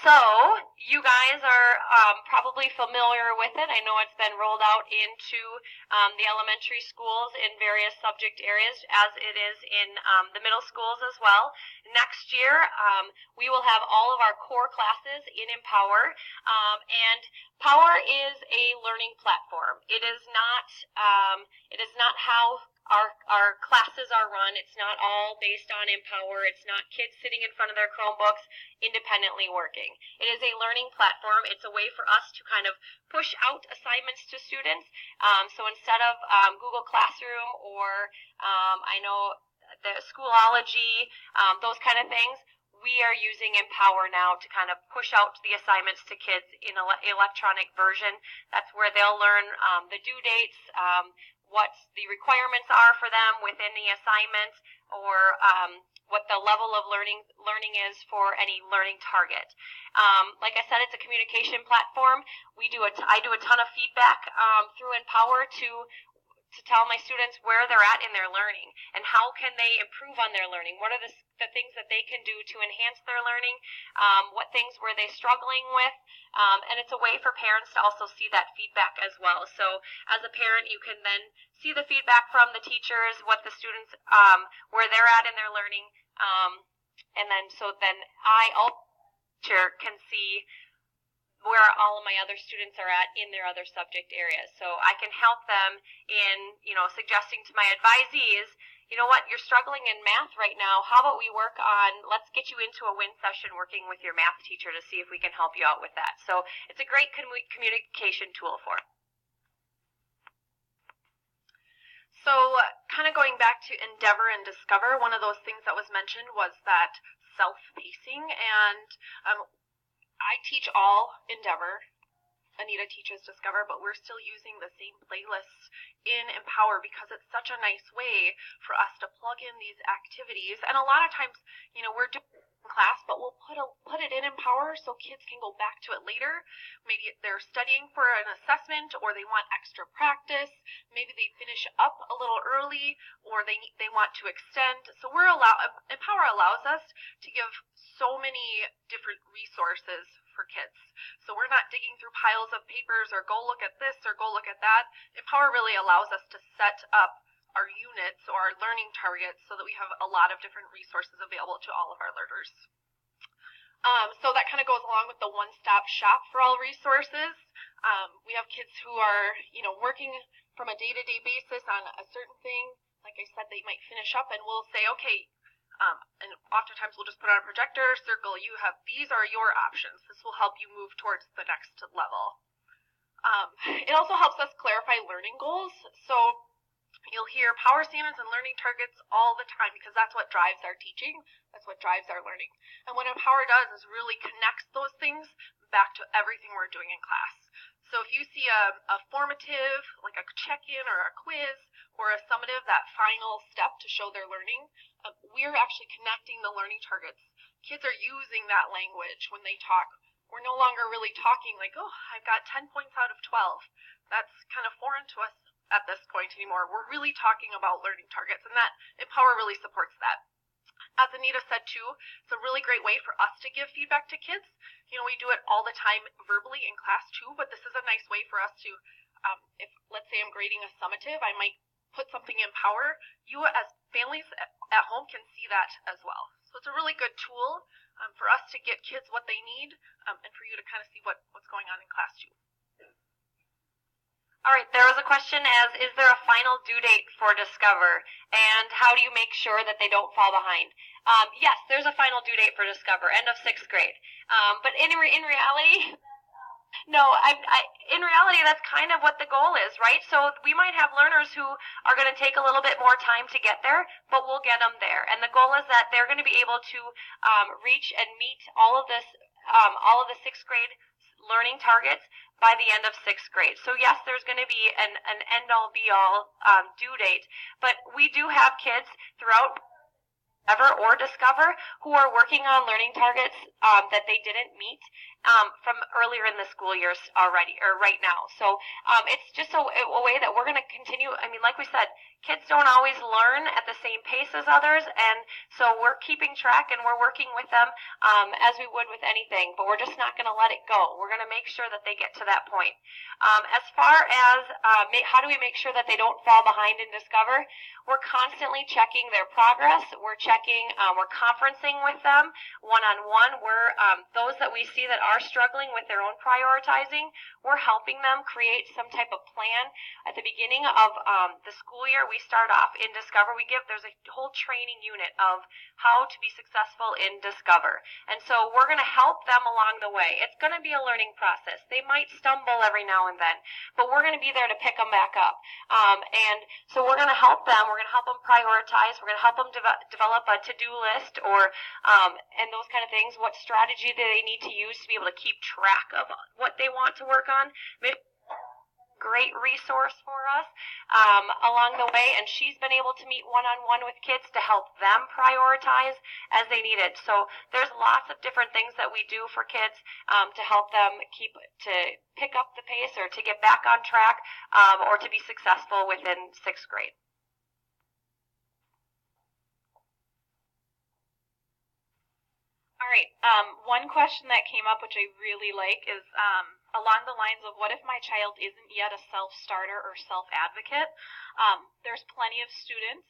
So you guys are probably familiar with it. I know it's been rolled out into the elementary schools in various subject areas, as it is in the middle schools as well. Next year, we will have all of our core classes in Empower, and Power is a learning platform. It is not how our classes are run. It's not all based on Empower. It's not kids sitting in front of their Chromebooks independently working. It is a learning platform. It's a way for us to kind of push out assignments to students. So instead of Google Classroom or I know the Schoology, those kind of things, we are using Empower now to kind of push out the assignments to kids in an electronic version. That's where they'll learn the due dates, what the requirements are for them within the assignment, or what the level of learning is for any learning target. Like I said, it's a communication platform. I do a ton of feedback through Empower to tell my students where they're at in their learning and how can they improve on their learning. What are the things that they can do to enhance their learning? What things were they struggling with? And it's a way for parents to also see that feedback as well. So as a parent, you can then see the feedback from the teachers, what the students, where they're at in their learning. And then I also can see where all of my other students are at in their other subject areas. So I can help them in, suggesting to my advisees, you know what, you're struggling in math right now. How about we work on, let's get you into a WIN session working with your math teacher to see if we can help you out with that. So it's a great communication tool for it. So kind of going back to Endeavor and Discover, one of those things that was mentioned was that self-pacing, and I teach all Endeavor. Anita teaches Discover, but we're still using the same playlists in Empower because it's such a nice way for us to plug in these activities. And a lot of times, we're doing it in class, but we'll put it in Empower so kids can go back to it later. Maybe they're studying for an assessment, or they want extra practice. Maybe they finish up a little early, or they want to extend. So Empower allows us to give so many different resources for kids. So we're not digging through piles of papers or go look at this or go look at that. Empower really allows us to set up our units or our learning targets so that we have a lot of different resources available to all of our learners. So that kind of goes along with the one-stop shop for all resources. We have kids who are, working from a day-to-day basis on a certain thing. Like I said, they might finish up and we'll say, okay, and oftentimes we'll just put on a projector, circle, these are your options. This will help you move towards the next level. It also helps us clarify learning goals. So you'll hear power standards and learning targets all the time because that's what drives our teaching. That's what drives our learning. And what Empower does is really connects those things back to everything we're doing in class. So if you see a formative, like a check-in or a quiz, or a summative, that final step to show their learning, we're actually connecting the learning targets. Kids are using that language when they talk. We're no longer really talking like, oh, I've got 10 points out of 12. That's kind of foreign to us at this point anymore. We're really talking about learning targets, and that Empower really supports that. As Anita said too, it's a really great way for us to give feedback to kids. We do it all the time verbally in class too, but this is a nice way for us to, if let's say I'm grading a summative, I might put something in Power. You as families at home can see that as well. So it's a really good tool for us to get kids what they need, and for you to kind of see what's going on in class too. All right, there was a question is there a final due date for Discover, and how do you make sure that they don't fall behind? Yes, there's a final due date for Discover, end of 6th grade. But in reality, no, in reality, that's kind of what the goal is, right? So we might have learners who are going to take a little bit more time to get there, but we'll get them there. And the goal is that they're going to be able to reach and meet all of the 6th grade learning targets by the end of 6th grade. So yes, there's going to be an end-all be-all due date, but we do have kids throughout Discover or Discover who are working on learning targets that they didn't meet, from earlier in the school years already, or right now. So it's just a way that we're going to continue. I mean, like we said, kids don't always learn at the same pace as others, and so we're keeping track and we're working with them as we would with anything, but we're just not going to let it go. We're going to make sure that they get to that point. As far as how do we make sure that they don't fall behind in Discover, we're constantly checking their progress. We're conferencing with them one-on-one. We're those that we see that are struggling with their own prioritizing, we're helping them create some type of plan. At the beginning of the school year, we start off in Discover. There's a whole training unit of how to be successful in Discover. And so we're going to help them along the way. It's going to be a learning process. They might stumble every now and then, but we're going to be there to pick them back up. And so we're going to help them. We're going to help them prioritize. We're going to help them develop a to-do list and those kind of things. What strategy do they need to use to be able to keep track of what they want to work on? Great resource for us along the way, and she's been able to meet one-on-one with kids to help them prioritize as they need it. So there's lots of different things that we do for kids to help them to pick up the pace or to get back on track or to be successful within 6th grade. All right, one question that came up, which I really like, is along the lines of, what if my child isn't yet a self-starter or self-advocate? There's plenty of students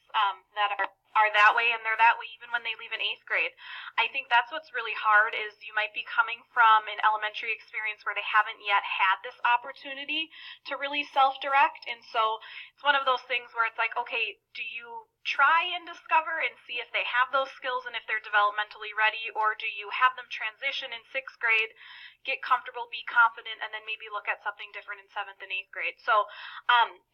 that are that way, and they're that way even when they leave in 8th grade. I think that's what's really hard, is you might be coming from an elementary experience where they haven't yet had this opportunity to really self-direct, and so it's one of those things where it's like, okay, do you try and Discover and see if they have those skills and if they're developmentally ready, or do you have them transition in 6th grade, get comfortable, be confident, and then maybe look at something different in 7th and 8th grade? So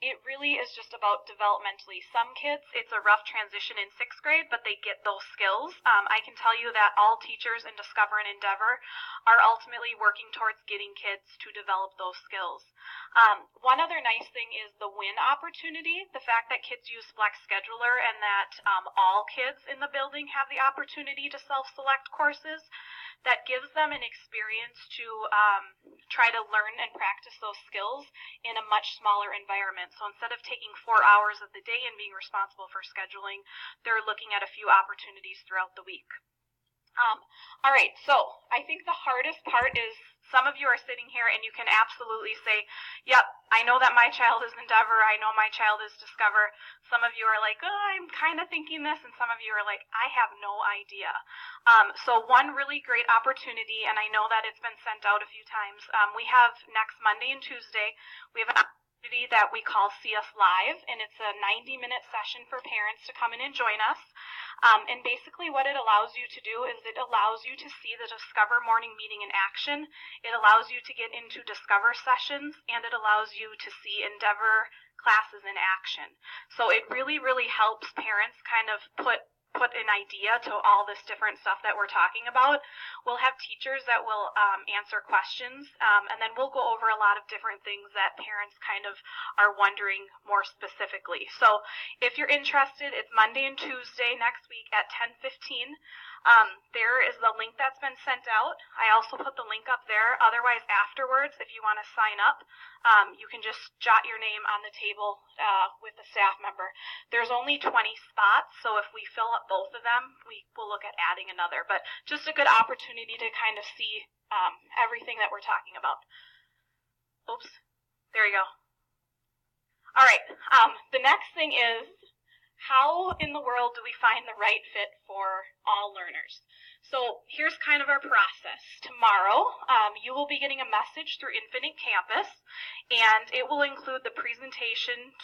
it really is just about developmentally. Some kids, it's a rough transition in 6th grade, but they get those skills. I can tell you that all teachers in Discover and Endeavor are ultimately working towards getting kids to develop those skills. One other nice thing is the win opportunity, the fact that kids use Flex Scheduler and that all kids in the building have the opportunity to self-select courses. That gives them an experience to try to learn and practice those skills in a much smaller environment. So instead of taking 4 hours of the day and being responsible for scheduling, they're looking at a few opportunities throughout the week. All right, so I think the hardest part is, some of you are sitting here and you can absolutely say, yep, I know that my child is Endeavor, I know my child is Discover. Some of you are like, oh, I'm kind of thinking this, and some of you are like, I have no idea. So one really great opportunity, and I know that it's been sent out a few times, we have next Monday and Tuesday, we have an opportunity that we call See Us Live, and it's a 90-minute session for parents to come in and join us. And basically what it allows you to do is it allows you to see the Discover morning meeting in action. It allows you to get into Discover sessions, and it allows you to see Endeavor classes in action. So it really, really helps parents kind of put an idea to all this different stuff that we're talking about. We'll have teachers that will answer questions, and then we'll go over a lot of different things that parents kind of are wondering more specifically. So if you're interested, it's Monday and Tuesday next week at 10:15. There is the link that's been sent out. I also put the link up there. Otherwise, afterwards, if you want to sign up, you can just jot your name on the table with a staff member. There's only 20 spots, so if we fill up both of them, we will look at adding another. But just a good opportunity to kind of see everything that we're talking about. Oops, there you go. All right, the next thing is, how in the world do we find the right fit for all learners? So here's kind of our process. Tomorrow, you will be getting a message through Infinite Campus, and it will include the presentation,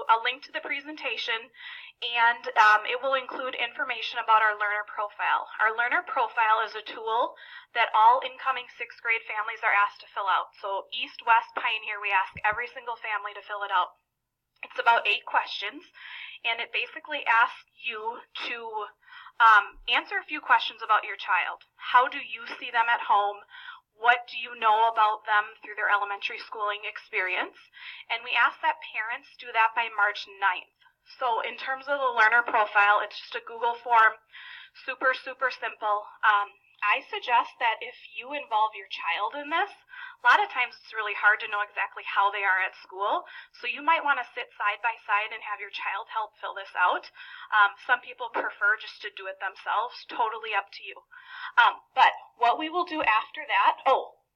a link to the presentation, and it will include information about our learner profile. Our learner profile is a tool that all incoming 6th grade families are asked to fill out. So East, West, Pioneer, we ask every single family to fill it out. It's about 8 questions, and it basically asks you to answer a few questions about your child. How do you see them at home? What do you know about them through their elementary schooling experience? And we ask that parents do that by March 9th. So in terms of the learner profile, it's just a Google form. super, super simple. I suggest that if you involve your child in this, a lot of times it's really hard to know exactly how they are at school, so you might want to sit side by side and have your child help fill this out. Some people prefer just to do it themselves, totally up to you. But what we will do after that,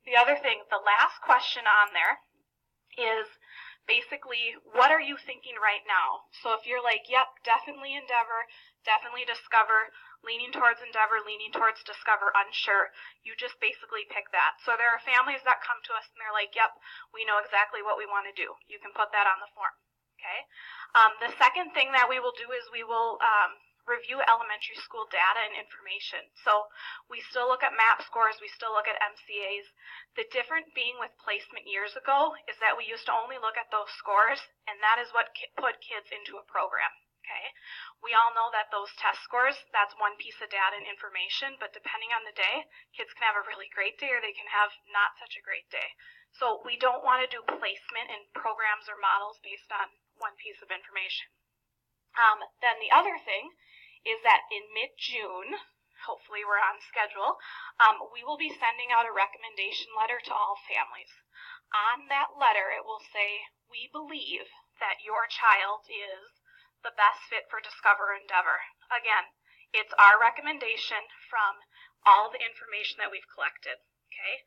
the other thing, the last question on there is basically, what are you thinking right now? So if you're like, yep, definitely Endeavor, definitely Discover, leaning towards Endeavor, leaning towards Discover, unsure, you just basically pick that. So there are families that come to us and they're like, yep, we know exactly what we want to do. You can put that on the form, okay? The second thing that we will do is we will review elementary school data and information. So we still look at MAP scores, we still look at MCAs. The difference being with placement years ago is that we used to only look at those scores, and that is what put kids into a program. Okay, we all know that those test scores, that's one piece of data and information, but depending on the day, kids can have a really great day or they can have not such a great day. So we don't want to do placement in programs or models based on one piece of information. Then the other thing is that in mid-June, hopefully we're on schedule, we will be sending out a recommendation letter to all families. On that letter, it will say, we believe that your child is the best fit for Discover Endeavor. Again, it's our recommendation from all the information that we've collected, okay?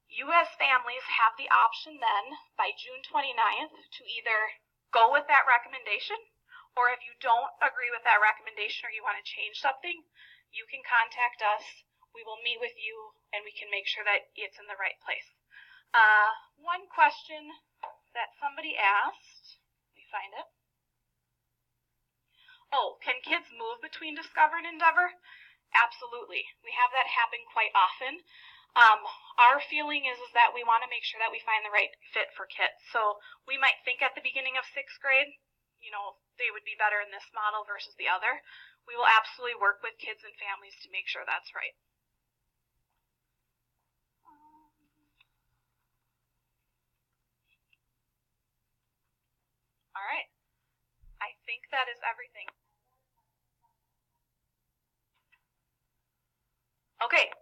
You as families have the option then, by June 29th, to either go with that recommendation, or if you don't agree with that recommendation or you want to change something, you can contact us. We will meet with you and we can make sure that it's in the right place. One question that somebody asked, let me find it. Can kids move between Discover and Endeavor? Absolutely. We have that happen quite often. Our feeling is that we want to make sure that we find the right fit for kids. So we might think at the beginning of 6th grade, they would be better in this model versus the other. We will absolutely work with kids and families to make sure that's right. All right. I think that is everything. Okay.